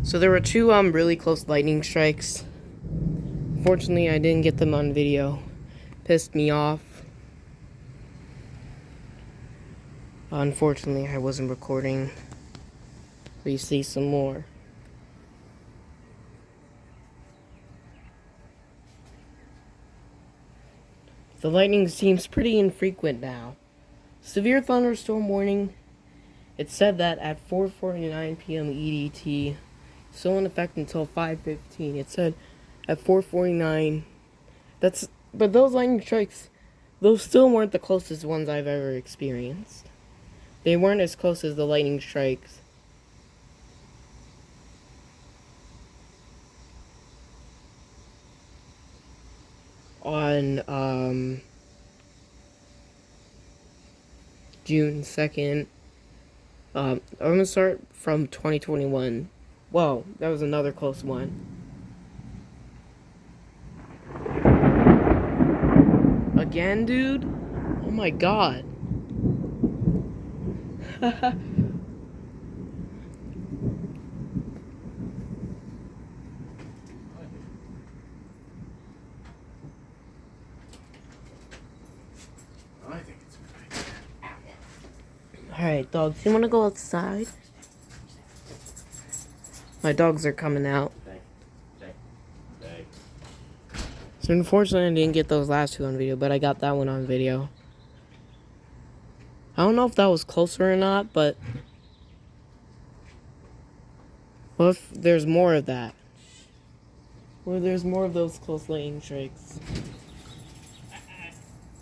So there were two really close lightning strikes. Fortunately, I didn't get them on video. Pissed me off. Unfortunately, I wasn't recording. But you see some more. The lightning seems pretty infrequent now. Severe thunderstorm warning. It said that at 4:49 p.m. EDT, still in effect until 5:15. It said at 4:49. But those lightning strikes, those still weren't the closest ones I've ever experienced. They weren't as close as the lightning strikes on June 2nd. I'm gonna start from 2021. Whoa, that was another close one. Again, dude? Oh my god. Alright, dogs, you wanna go outside? My dogs are coming out. So unfortunately I didn't get those last two on video, but I got that one on video. I don't know if that was closer or not, but what if there's more of that? What if there's more of those close lightning strikes?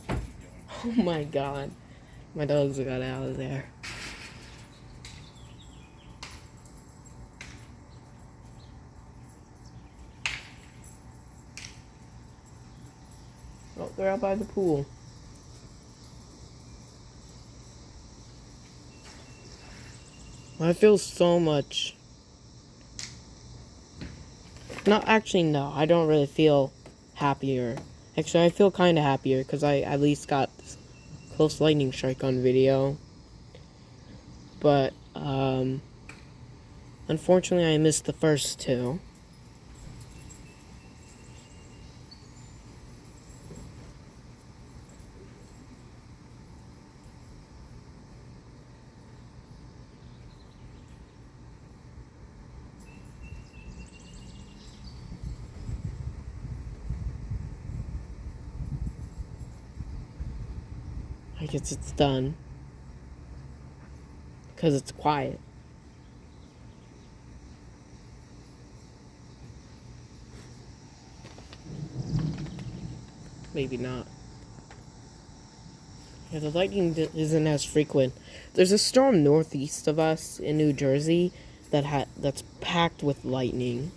Oh my god. My dogs got out of there. Oh, they're out by the pool. I feel so much. No, actually, no. I don't really feel happier. Actually, I feel kind of happier because I at least got this close lightning strike on video. But, unfortunately, I missed the first two. I guess it's done. Because it's quiet. Maybe not. Yeah, the lightning isn't as frequent. There's a storm northeast of us in New Jersey that's packed with lightning.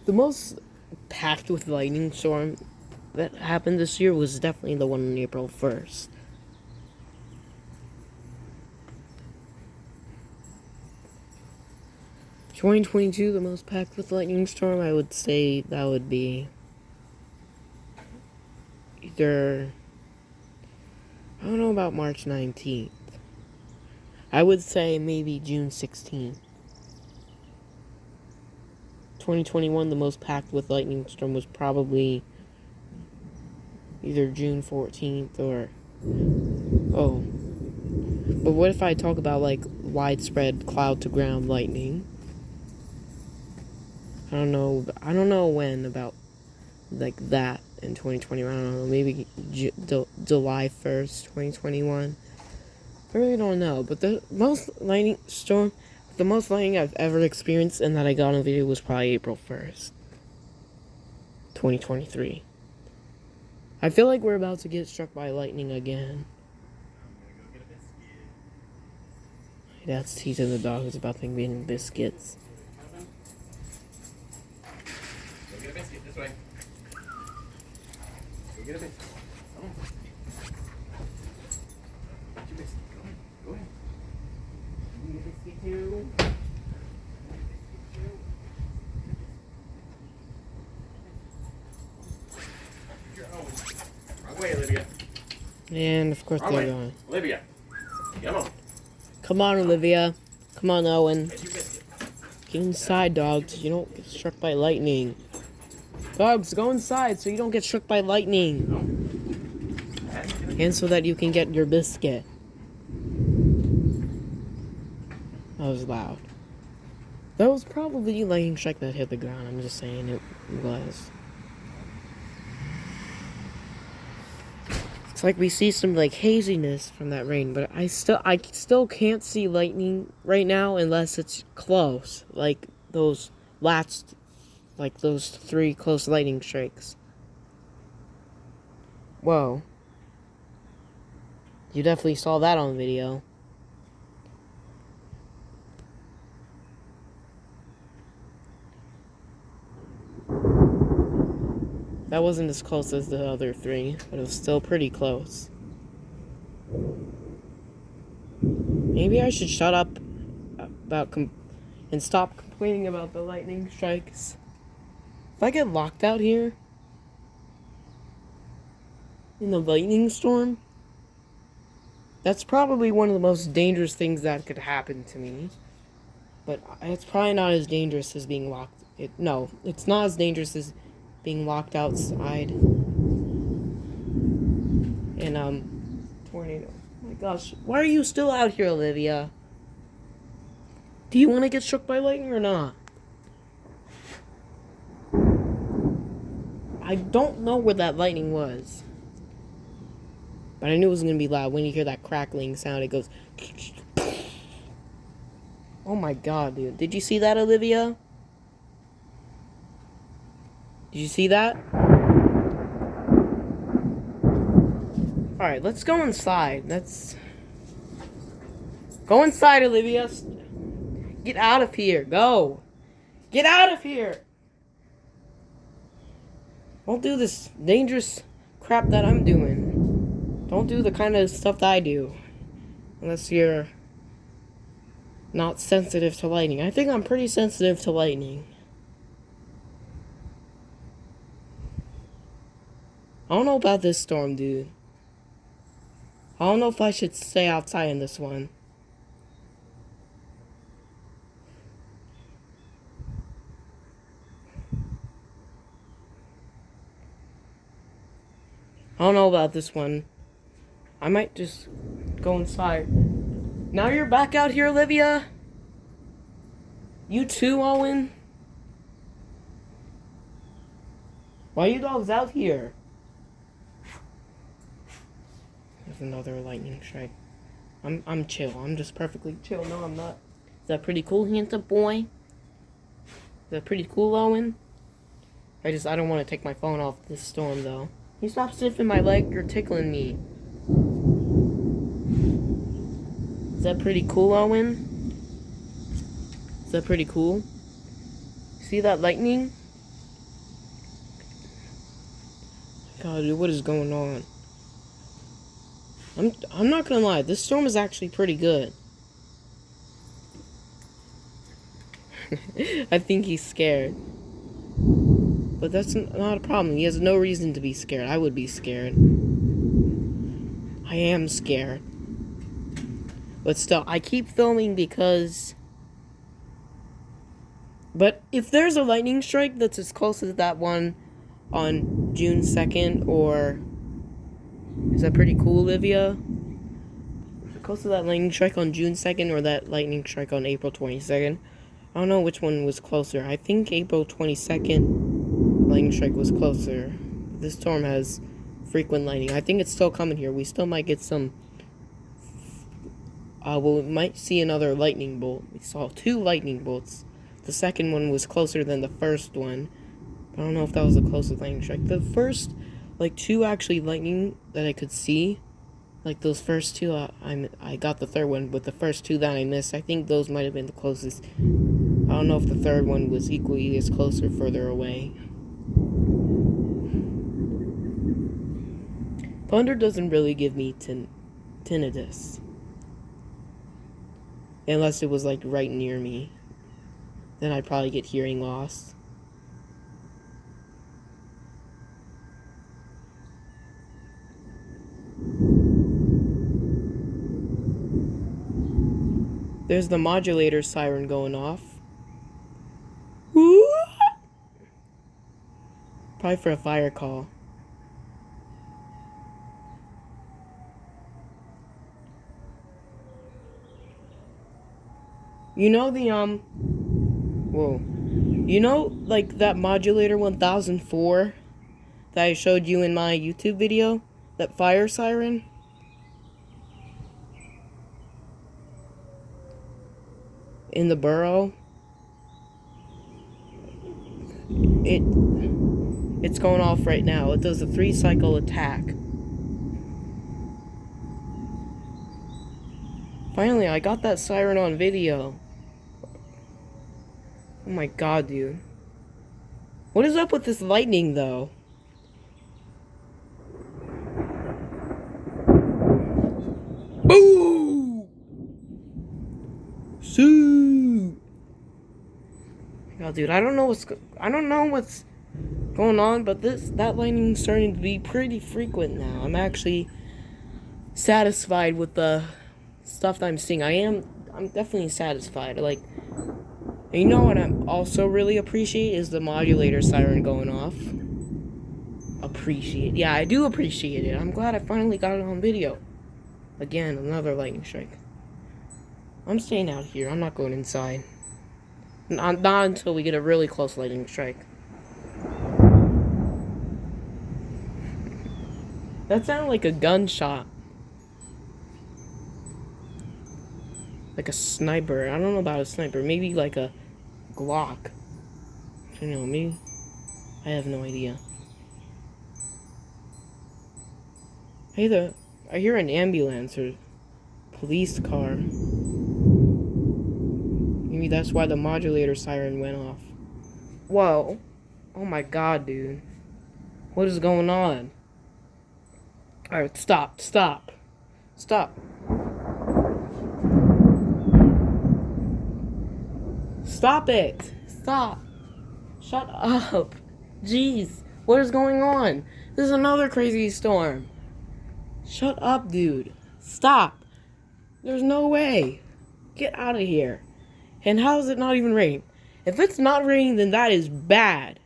The most packed with lightning storm that happened this year was definitely the one on April 1st. (2022), the most packed with lightning storm, I would say that would be either, I don't know about March 19th. I would say maybe June 16th. 2021, the most packed with lightning storm was probably either June 14th or... Oh. But what if I talk about, like, widespread cloud-to-ground lightning? I don't know when about, like, that in 2021. I don't know, maybe July 1st, 2021. I really don't know, but the most lightning I've ever experienced and that I got on video was probably April 1st, 2023. I feel like we're about to get struck by lightning again. My dad's teasing the dog who's about to be eating biscuits. Go get a biscuit this way. Go get a biscuit. Come on. Get your biscuit. Go ahead. You need a biscuit too. And of course they're going. Olivia, come on. Come on, Olivia. Come on, Owen. Get your biscuit. Get inside, dogs. You don't get struck by lightning. Dogs, go inside so you don't get struck by lightning. And so that you can get your biscuit. That was loud. That was probably a lightning strike that hit the ground. I'm just saying it was. It's like we see some like haziness from that rain, but I still can't see lightning right now unless it's close. Like those those 3 close lightning strikes. Whoa. You definitely saw that on video. That wasn't as close as the other 3, but it was still pretty close. Maybe I should shut up and stop complaining about the lightning strikes. If I get locked out here in the lightning storm, that's probably one of the most dangerous things that could happen to me. But it's probably not as dangerous as being locked. No, it's not as dangerous as being locked outside in tornado. Oh my gosh, why are you still out here, Olivia? Do you want to get struck by lightning or not? I don't know where that lightning was, but I knew it was going to be loud. When you hear that crackling sound, it goes... Oh my god, dude. Did you see that, Olivia? Did you see that? Alright, let's go inside. Go inside, Olivia. Get out of here. Go. Get out of here. Don't do this dangerous crap that I'm doing. Don't do the kind of stuff that I do. Unless you're not sensitive to lightning. I think I'm pretty sensitive to lightning. I don't know about this storm, dude. I don't know if I should stay outside in this one. I don't know about this one. I might just go inside. Now you're back out here, Olivia? You too, Owen? Why are you dogs out here? There's another lightning strike. I'm chill. I'm just perfectly chill. No, I'm not. Is that pretty cool, handsome boy? Is that pretty cool, Owen? I don't want to take my phone off this storm, though. You stop sniffing my leg. You're tickling me. Is that pretty cool, Owen? Is that pretty cool? See that lightning? God, dude, what is going on? I'm not gonna lie, this storm is actually pretty good. I think he's scared. But that's not a problem. He has no reason to be scared. I would be scared. I am scared. But still, I keep filming because... But if there's a lightning strike that's as close as that one on June 2nd, or... Is that pretty cool, Olivia? Close to that lightning strike on June 2nd or that lightning strike on April 22nd. I don't know which one was closer. I think April 22nd lightning strike was closer. This storm has frequent lightning. I think it's still coming here. We still might get some... we might see another lightning bolt. We saw 2 lightning bolts. The second one was closer than the first one. I don't know if that was the closest lightning strike. The first... 2 actually lightning that I could see, those first 2, I got the third one, but the first 2 that I missed, I think those might have been the closest. I don't know if the third one was equally as close or further away. Thunder doesn't really give me tinnitus. Unless it was right near me. Then I'd probably get hearing loss. There's the modulator siren going off. Woo! Probably for a fire call. You know the, whoa. You know, like, that Modulator 1004 that I showed you in my YouTube video? That fire siren? In the borough? It's going off right now. It does a 3-cycle attack. Finally, I got that siren on video. Oh my god, dude. What is up with this lightning, though? Boo! Sue! God, dude, I don't know what's going on, but that lightning's starting to be pretty frequent now. I'm actually satisfied with the stuff that I'm seeing. I'm definitely satisfied. Like, you know what I'm also really appreciate is the modulator siren going off. Appreciate. Yeah, I do appreciate it. I'm glad I finally got it on video. Again, another lightning strike. I'm staying out here. I'm not going inside. Not until we get a really close lightning strike. That sounded like a gunshot. Like a sniper. I don't know about a sniper. Maybe like a Glock. I don't know, maybe. I have no idea. Hey there. I hear an ambulance or police car. Maybe that's why the modulator siren went off. Whoa. Oh my god, dude. What is going on? Alright, stop. Stop. Stop. Stop it. Stop. Shut up. Jeez. What is going on? This is another crazy storm. Shut up, dude. Stop. There's no way. Get out of here. And how is it not even raining? If it's not raining, then that is bad.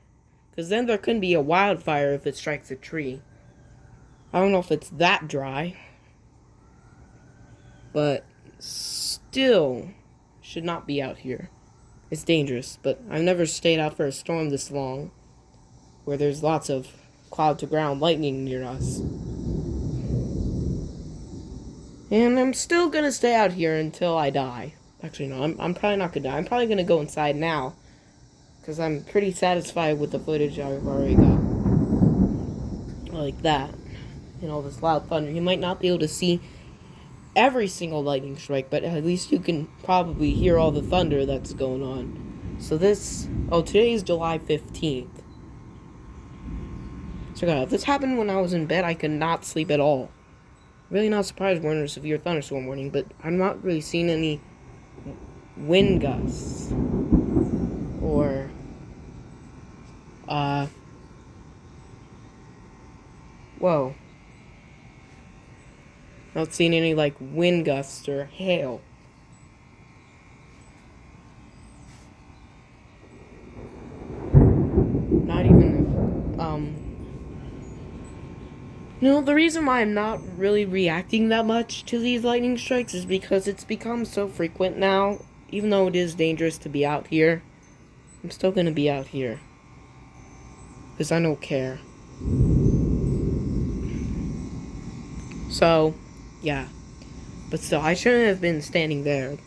Because then there couldn't be a wildfire if it strikes a tree. I don't know if it's that dry. But still should not be out here. It's dangerous, but I've never stayed out for a storm this long. Where there's lots of cloud-to-ground lightning near us. And I'm still gonna stay out here until I die. Actually, no, I'm probably not gonna die. I'm probably gonna go inside now. Because I'm pretty satisfied with the footage I've already got. Like that. And all this loud thunder. You might not be able to see every single lightning strike, but at least you can probably hear all the thunder that's going on. So today is July 15th. So God, if this happened when I was in bed, I could not sleep at all. Really not surprised we're in a severe thunderstorm warning, but I'm not really seeing any wind gusts. Or, whoa. Not seeing any, like, wind gusts or hail. Not even, the reason why I'm not really reacting that much to these lightning strikes is because it's become so frequent now. Even though it is dangerous to be out here, I'm still gonna be out here. Because I don't care. So, yeah. But still, I shouldn't have been standing there.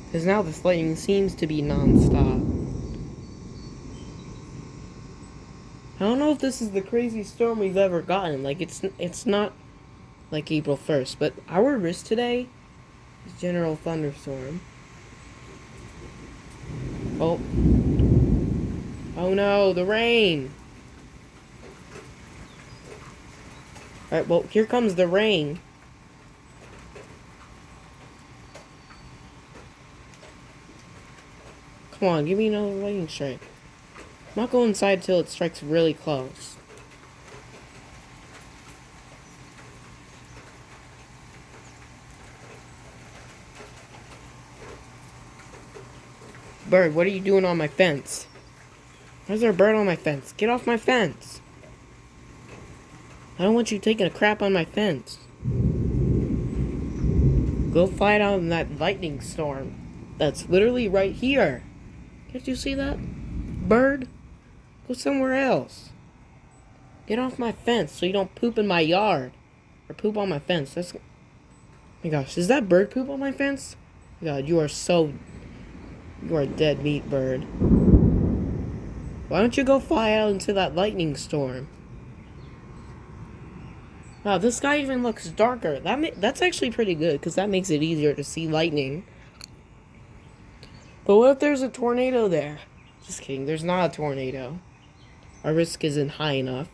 Because now this lightning seems to be non-stop. I don't know if this is the craziest storm we've ever gotten. Like, it's not like April 1st. But our risk today is General Thunderstorm. Oh. Oh no, the rain. Alright, well, here comes the rain. Come on, give me another lightning strike. I'm not going inside till it strikes really close. bird, what are you doing on my fence? Why is there a bird on my fence? Get off my fence. I don't want you taking a crap on my fence. Go fight out in that lightning storm. That's literally right here. Can't you see that? Bird? Go somewhere else. Get off my fence so you don't poop in my yard. Or poop on my fence. That's... Oh my gosh, is that bird poop on my fence? Oh my God, you are a dead meat bird. Why don't you go fly out into that lightning storm? Wow, this guy even looks darker. That's actually pretty good, because that makes it easier to see lightning. But what if there's a tornado there? Just kidding, there's not a tornado. Our risk isn't high enough.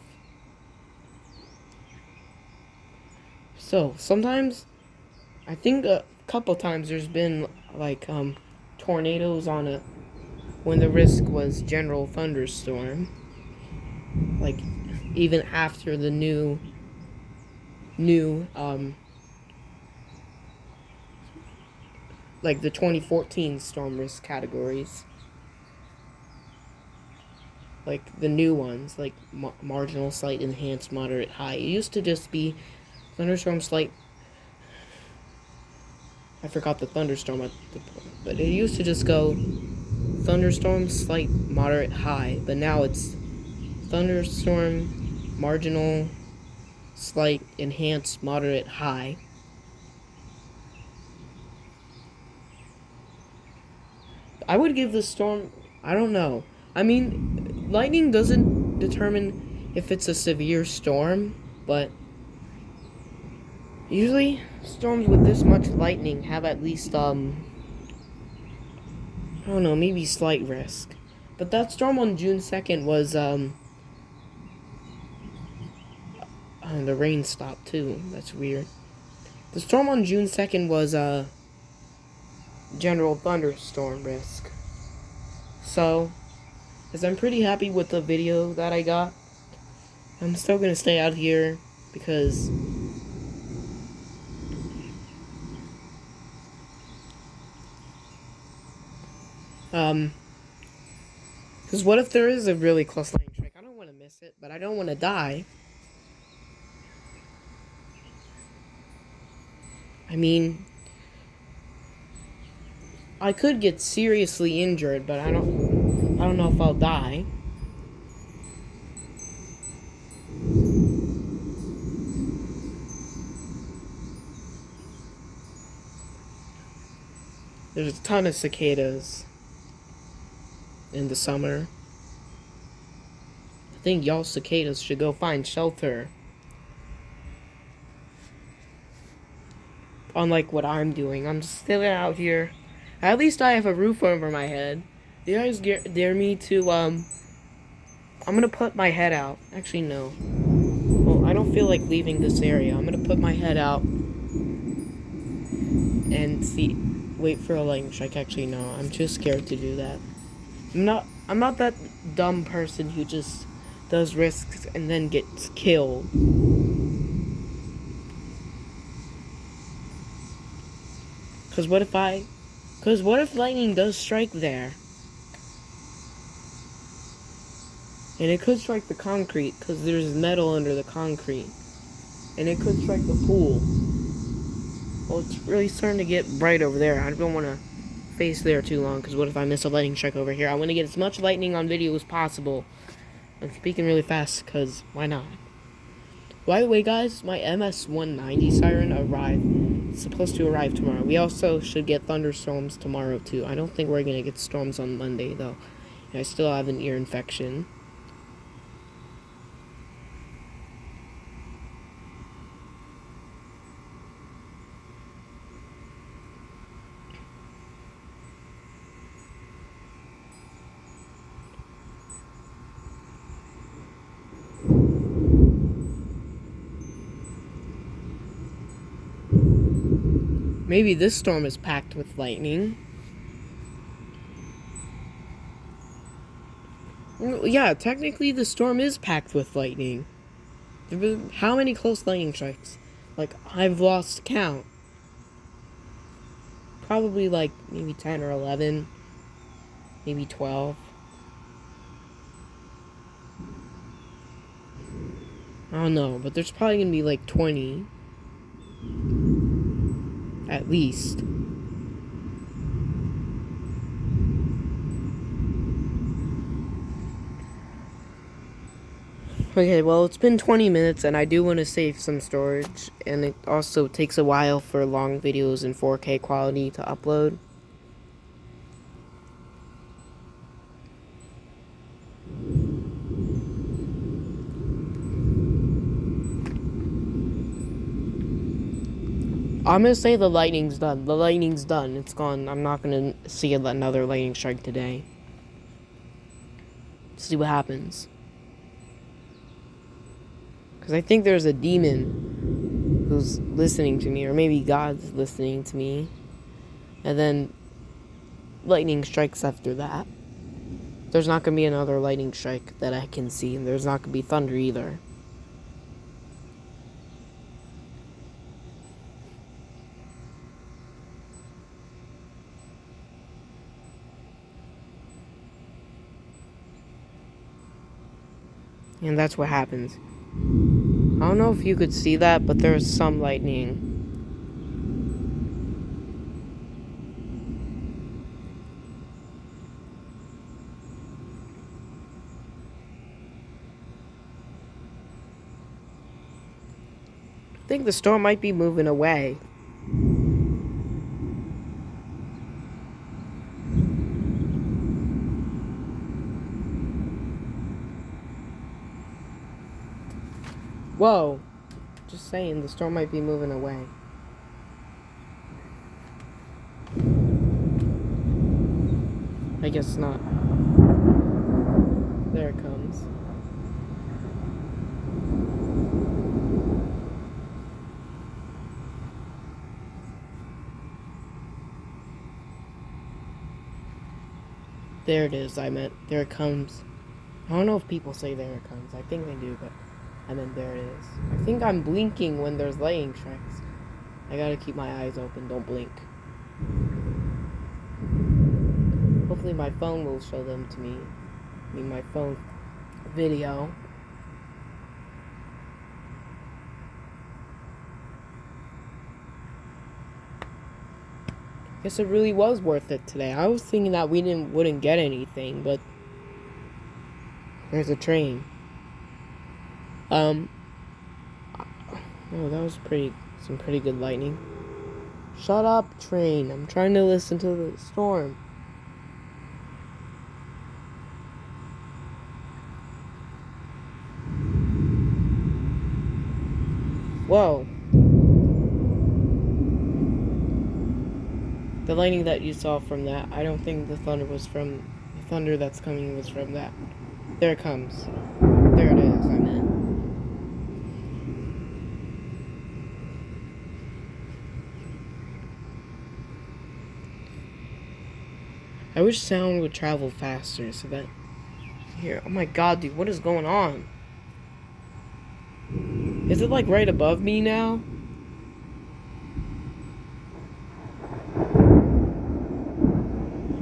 So, sometimes, I think a couple times there's been, like, tornadoes when the risk was general thunderstorm. Like, even after the new, like the 2014 storm risk categories. Like, the new ones, like, marginal, slight, enhanced, moderate, high. It used to just be thunderstorm, slight... I forgot the thunderstorm, but it used to just go thunderstorm, slight, moderate, high. But now it's thunderstorm, marginal, slight, enhanced, moderate, high. I would give the storm... I don't know. I mean, lightning doesn't determine if it's a severe storm, but usually storms with this much lightning have at least, I don't know, maybe slight risk. But that storm on June 2nd was, the rain stopped too. That's weird. The storm on June 2nd was, general thunderstorm risk. So, as I'm pretty happy with the video that I got, I'm still gonna stay out here because because what if there is a really close lightning strike? I don't want to miss it, but I don't want to die. I mean, I could get seriously injured, but I don't know if I'll die. There's a ton of cicadas in the summer. I think y'all cicadas should go find shelter. Unlike what I'm doing. I'm just still out here. At least I have a roof over my head. Do you guys dare me to, I'm gonna put my head out. Actually, no. Well, I don't feel like leaving this area. I'm gonna put my head out and wait for a lightning strike. Actually, no. I'm too scared to do that. I'm not that dumb person who just does risks and then gets killed. Cause what if lightning does strike there? And it could strike the concrete, because there's metal under the concrete. And it could strike the pool. Well, it's really starting to get bright over there. I don't want to face there too long, because what if I miss a lightning strike over here? I want to get as much lightning on video as possible. I'm speaking really fast, because why not? By the way, guys, my MS-190 Siren arrived. It's supposed to arrive tomorrow. We also should get thunderstorms tomorrow, too. I don't think we're going to get storms on Monday, though. And I still have an ear infection. Maybe this storm is packed with lightning. Well, yeah, technically the storm is packed with lightning. How many close lightning strikes? Like, I've lost count. Probably like maybe 10 or 11. maybe 12. I don't know, but there's probably gonna be like 20. At least. Okay, well, it's been 20 minutes, and I do want to save some storage, and it also takes a while for long videos in 4K quality to upload. I'm gonna say the lightning's done. The lightning's done. It's gone. I'm not gonna see another lightning strike today. See what happens. Because I think there's a demon who's listening to me, or maybe God's listening to me. And then lightning strikes after that. There's not gonna be another lightning strike that I can see, and there's not gonna be thunder either. And that's what happens. I don't know if you could see that, but there's some lightning. I think the storm might be moving away. Whoa. Just saying, the storm might be moving away. I guess not. There it comes. There it is, I meant. There it comes. I don't know if people say there it comes. I think they do, but I meant there it is. I think I'm blinking when there's lightning strikes. I gotta keep my eyes open, don't blink. Hopefully my phone will show them to me. I mean, my phone video. Guess it really was worth it today. I was thinking that we wouldn't get anything, but there's a train. Oh, that was some pretty good lightning. Shut up, train. I'm trying to listen to the storm. Whoa. The lightning that you saw from that, I don't think the thunder that's coming was from that. There it comes. There it is, I meant. I wish sound would travel faster so that... Here, oh my god, dude, what is going on? Is it like right above me now?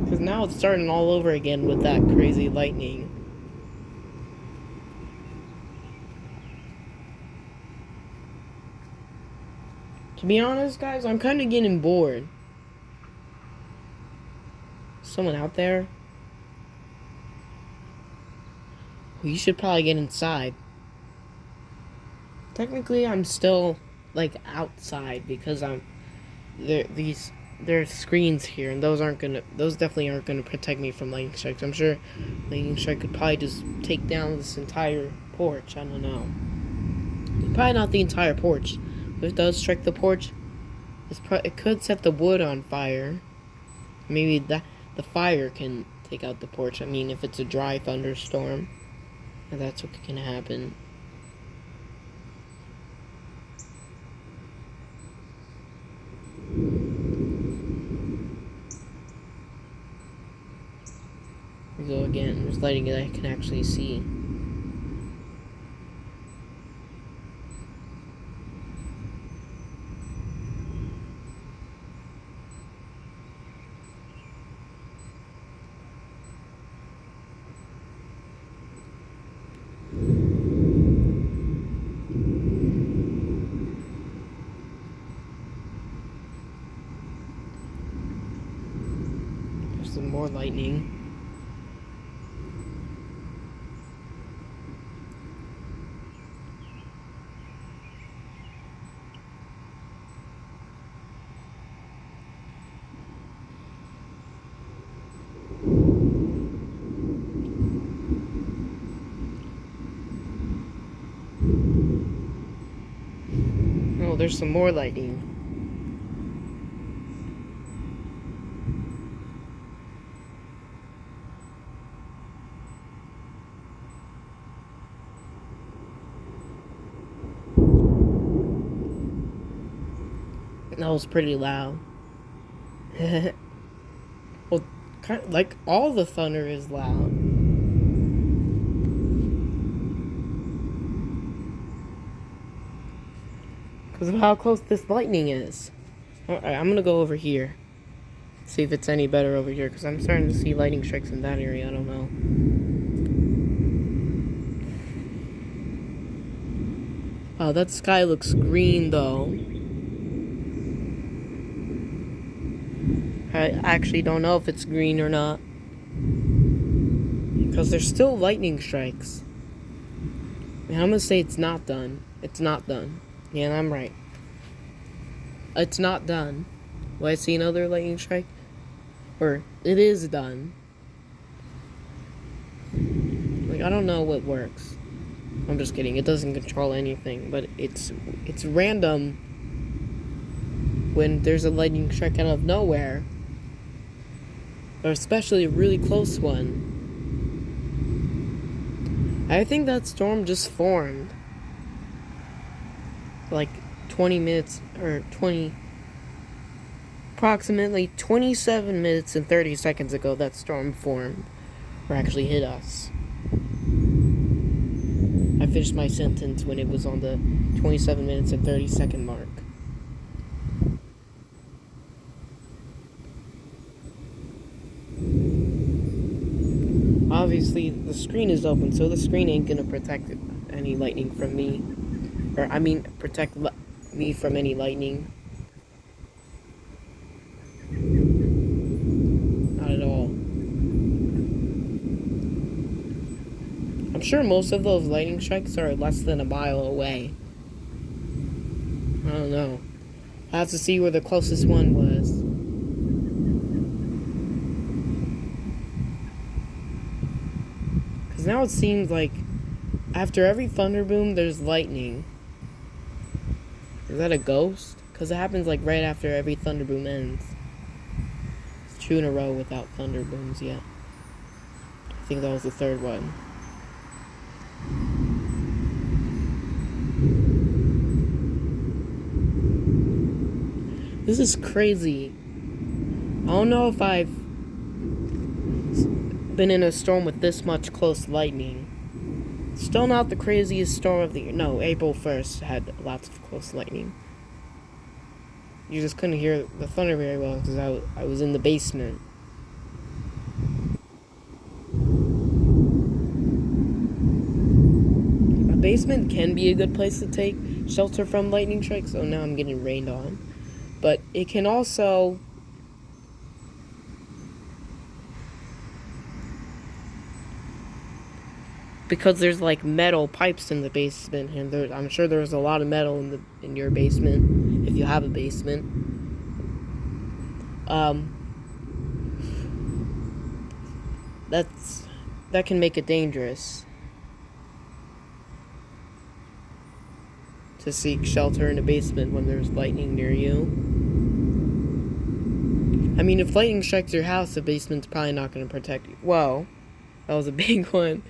Because now it's starting all over again with that crazy lightning. To be honest, guys, I'm kind of getting bored. Someone out there? Well, you should probably get inside. Technically, I'm still, like, outside because there's screens here, and those definitely aren't gonna protect me from lightning strikes. I'm sure lightning strike could probably just take down this entire porch. I don't know. Probably not the entire porch. But if it does strike the porch, it could set the wood on fire. Maybe the fire can take out the porch. I mean, if it's a dry thunderstorm, that's what can happen. We go again. There's lighting that I can actually see. more lightning. Oh, there's some more lightning. That was pretty loud. Well, kind of, like all the thunder is loud. Because of how close this lightning is. Alright, I'm gonna go over here. See if it's any better over here. Because I'm starting to see lightning strikes in that area. I don't know. Oh, that sky looks green though. I actually don't know if it's green or not. Because there's still lightning strikes. And I'm gonna say it's not done. It's not done. Yeah, I'm right. It's not done. Will I see another lightning strike? Or, it is done. Like, I don't know what works. I'm just kidding. It doesn't control anything. But it's random when there's a lightning strike out of nowhere. Or especially a really close one. I think that storm just formed. Like 20 minutes or approximately 27 minutes and 30 seconds ago, that storm formed or actually hit us. I finished my sentence when it was on the 27 minutes and 30 second mark. Obviously, the screen is open, so the screen ain't gonna protect any lightning from me. Or, I mean, protect me from any lightning. Not at all. I'm sure most of those lightning strikes are less than a mile away. I don't know. I have to see where the closest one was. Because now it seems like after every thunder boom, there's lightning. Is that a ghost? Because it happens like right after every thunder boom ends. It's 2 in a row without thunder booms yet. I think that was the third one. This is crazy. I don't know if I've been in a storm with this much close lightning. Still not the craziest storm of the year. No, April 1st had lots of close lightning. You just couldn't hear the thunder very well because I was in the basement. A basement can be a good place to take shelter from lightning strikes. Oh, now I'm getting rained on. But it can also... because there's like metal pipes in the basement, and I'm sure there's a lot of metal in your basement if you have a basement. That can make it dangerous to seek shelter in a basement when there's lightning near you. I mean, if lightning strikes your house, the basement's probably not going to protect you. Whoa, that was a big one.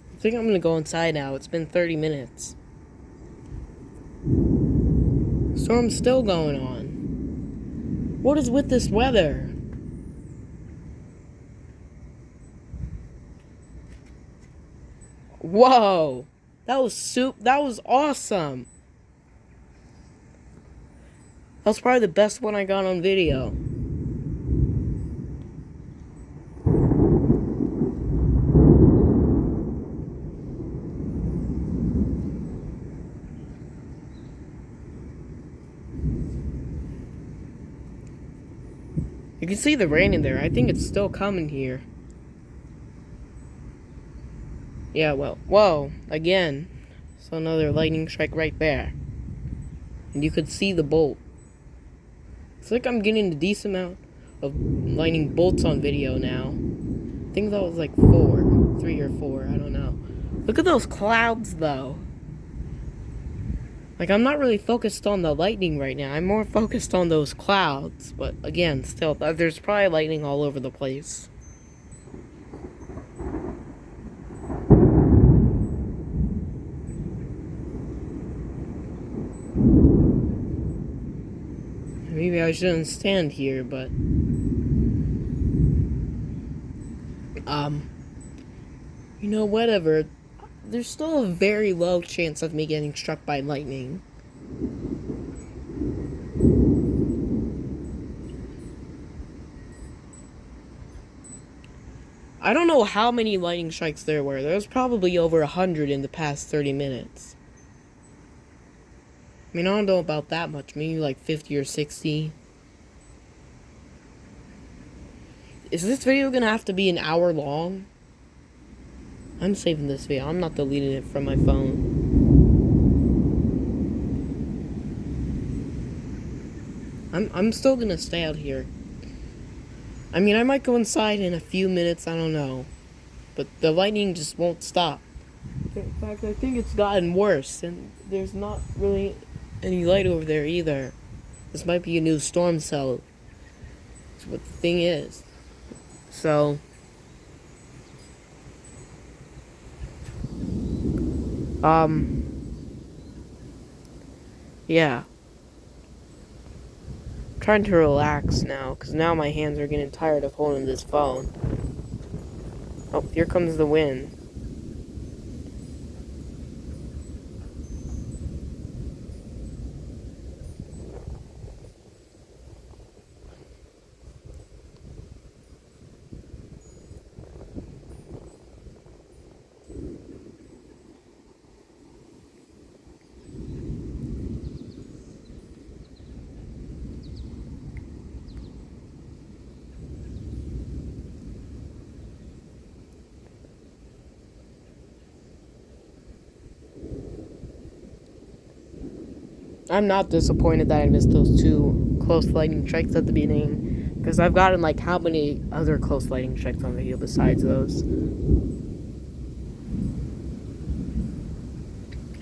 I think I'm gonna go inside now. It's been 30 minutes. Storm's still going on. What is with this weather? Whoa! That was awesome. That was probably the best one I got on video. You can see the rain in there. I think it's still coming here. Yeah, well, whoa, again. So another lightning strike right there. And you could see the bolt. It's like I'm getting a decent amount of lightning bolts on video now. I think that was like 3 or 4, I don't know. Look at those clouds though. Like, I'm not really focused on the lightning right now. I'm more focused on those clouds. But again, still, there's probably lightning all over the place. Maybe I shouldn't stand here, but you know, whatever. There's still a very low chance of me getting struck by lightning. I don't know how many lightning strikes there were. There was probably over 100 in the past 30 minutes. I mean, I don't know about that much. Maybe like 50 or 60. Is this video gonna have to be an hour long? I'm saving this video. I'm not deleting it from my phone. I'm still gonna stay out here. I mean, I might go inside in a few minutes, I don't know. But the lightning just won't stop. In fact, I think it's gotten worse, and there's not really any light over there either. This might be a new storm cell. That's what the thing is. So, yeah. I'm trying to relax now, because now my hands are getting tired of holding this phone. Oh, here comes the wind. I'm not disappointed that I missed those 2 close lightning strikes at the beginning, because I've gotten like how many other close lightning strikes on video besides those.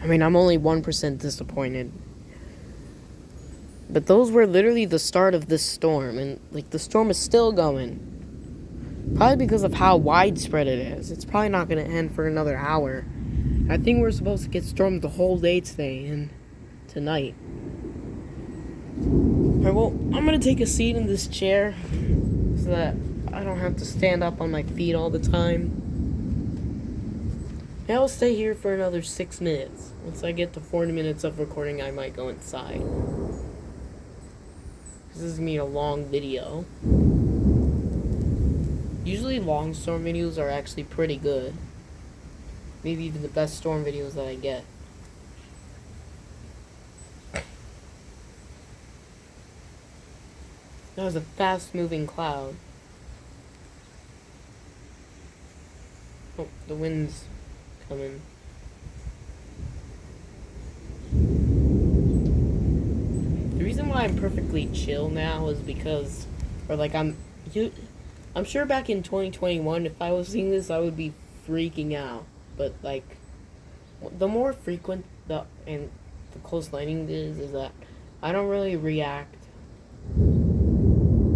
I mean, I'm only 1% disappointed. But those were literally the start of this storm, and like the storm is still going. Probably because of how widespread it is. It's probably not going to end for another hour. I think we're supposed to get stormed the whole day today and tonight. Alright, well, I'm going to take a seat in this chair so that I don't have to stand up on my feet all the time. And I'll stay here for another 6 minutes. Once I get to 40 minutes of recording, I might go inside. This is going to be a long video. Usually long storm videos are actually pretty good. Maybe even the best storm videos that I get. That was a fast-moving cloud. Oh, the wind's coming. The reason why I'm perfectly chill now is because, I'm sure back in 2021, if I was seeing this, I would be freaking out. But like, the more frequent the close lightning is that I don't really react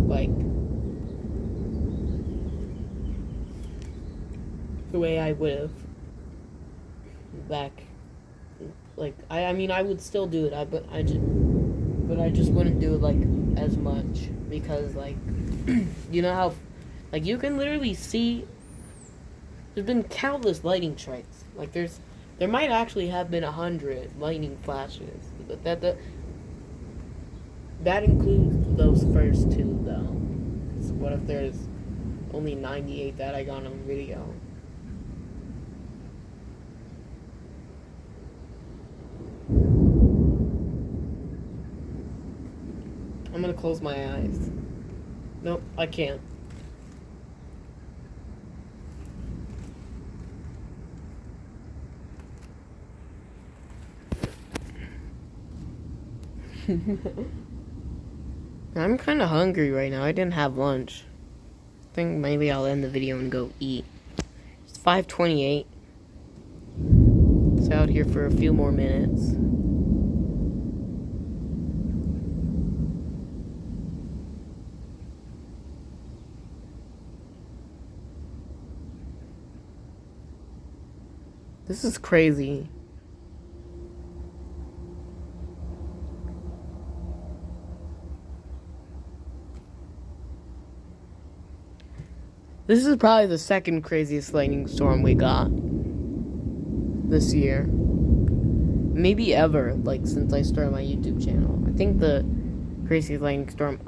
like the way I would have back. Like, I mean, I would still do it, but I just wouldn't do it like as much because like you know how like you can literally see there's been countless lightning strikes. Like there might actually have been 100 lightning flashes, but that includes those first two, though. So what if there's only 98 that I got on video? I'm gonna close my eyes. Nope, I can't. I'm kind of hungry right now. I didn't have lunch. I think maybe I'll end the video and go eat. It's 5:28. It's out here for a few more minutes. This is crazy. This is probably the second craziest lightning storm we got this year. Maybe ever, like, since I started my YouTube channel. I think the craziest lightning storm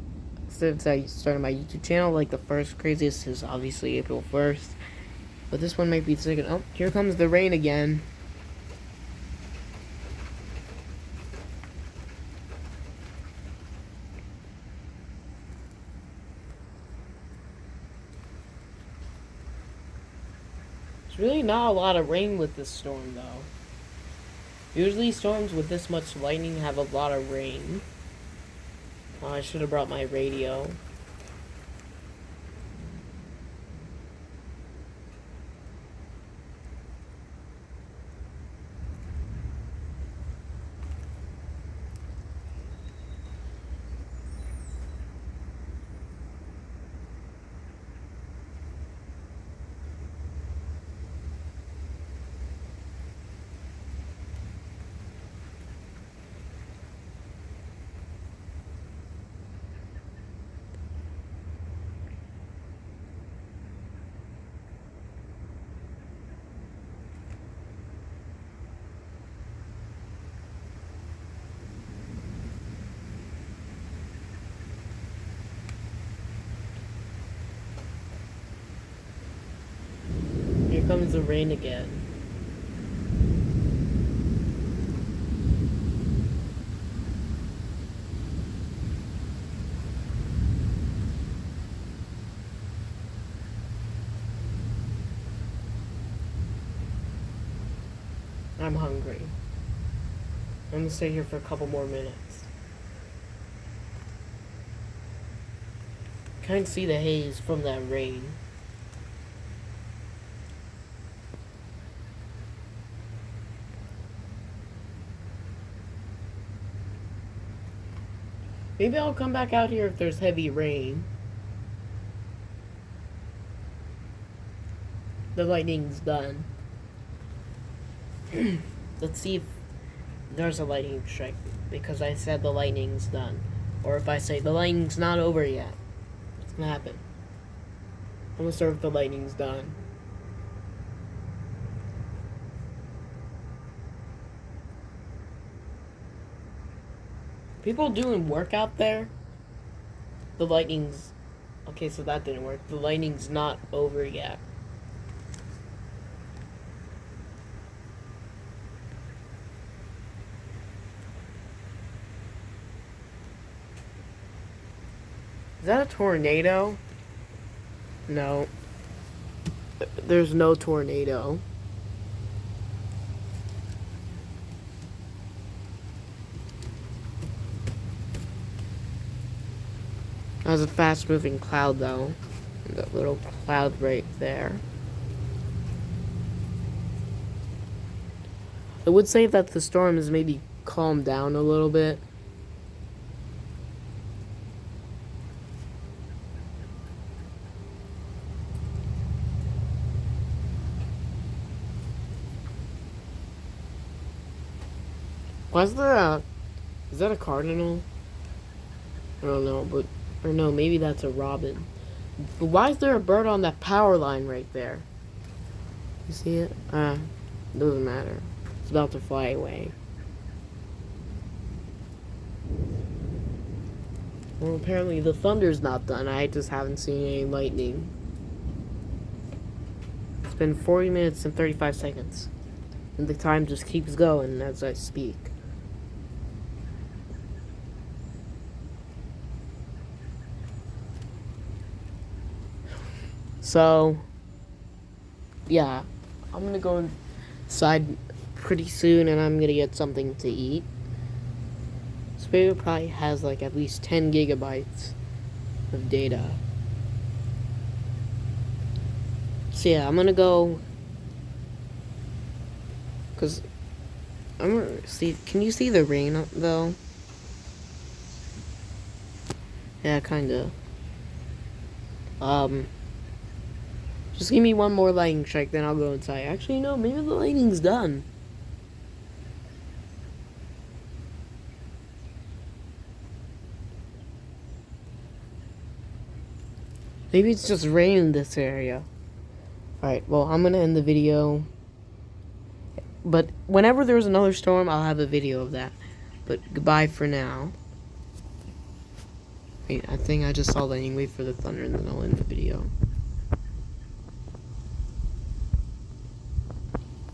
since I started my YouTube channel, like, the first craziest is obviously April 1st. But this one might be the second. Oh, here comes the rain again. Really not a lot of rain with this storm, though. Usually storms with this much lightning have a lot of rain. Oh, I should have brought my radio. Here comes the rain again. I'm hungry. I'm gonna stay here for a couple more minutes. Can't see the haze from that rain. Maybe I'll come back out here if there's heavy rain. The lightning's done. Let's see if there's a lightning strike, because I said the lightning's done. Or if I say the lightning's not over yet. What's gonna happen? I'm gonna start with the lightning's done. People doing work out there. The lightning's... Okay, so that didn't work. The lightning's not over yet. Is that a tornado? No. There's no tornado. That was a fast-moving cloud, though. That little cloud right there. I would say that the storm has maybe calmed down a little bit. Is that a cardinal? I don't know, or no, maybe that's a robin. But why is there a bird on that power line right there? You see it? Doesn't matter. It's about to fly away. Well, apparently the thunder's not done. I just haven't seen any lightning. It's been 40 minutes and 35 seconds. And the time just keeps going as I speak. So, yeah. I'm gonna go inside pretty soon and I'm gonna get something to eat. This video probably has like at least 10 gigabytes of data. So yeah, I'm gonna go, cause I'm gonna see. Can you see the rain though? Yeah, kinda. Just give me one more lightning strike, then I'll go inside. Actually, no, maybe the lightning's done. Maybe it's just rain in this area. Alright, well, I'm gonna end the video. But whenever there's another storm, I'll have a video of that. But goodbye for now. Wait, I think I just saw lightning. Wait for the thunder and then I'll end the video.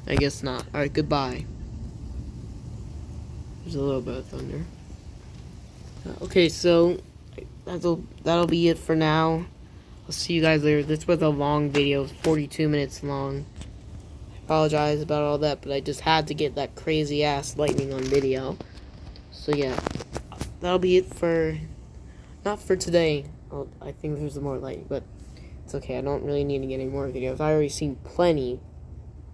I guess not. Alright, goodbye. There's a little bit of thunder. Okay, so that'll be it for now. I'll see you guys later. This was a long video, 42 minutes long. I apologize about all that, but I just had to get that crazy ass lightning on video. So yeah, that'll be it for, not for today. I think there's more lightning, but it's okay. I don't really need to get any more videos. I already seen plenty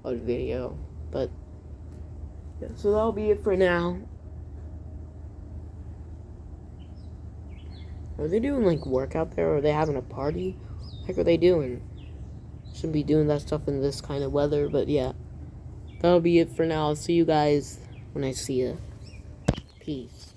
of video, but yeah, so that'll be it for now. Are they doing like work out there, or are they having a party? What the heck are they doing? Shouldn't be doing that stuff in this kind of weather, but yeah. That'll be it for now. I'll see you guys when I see you. Peace.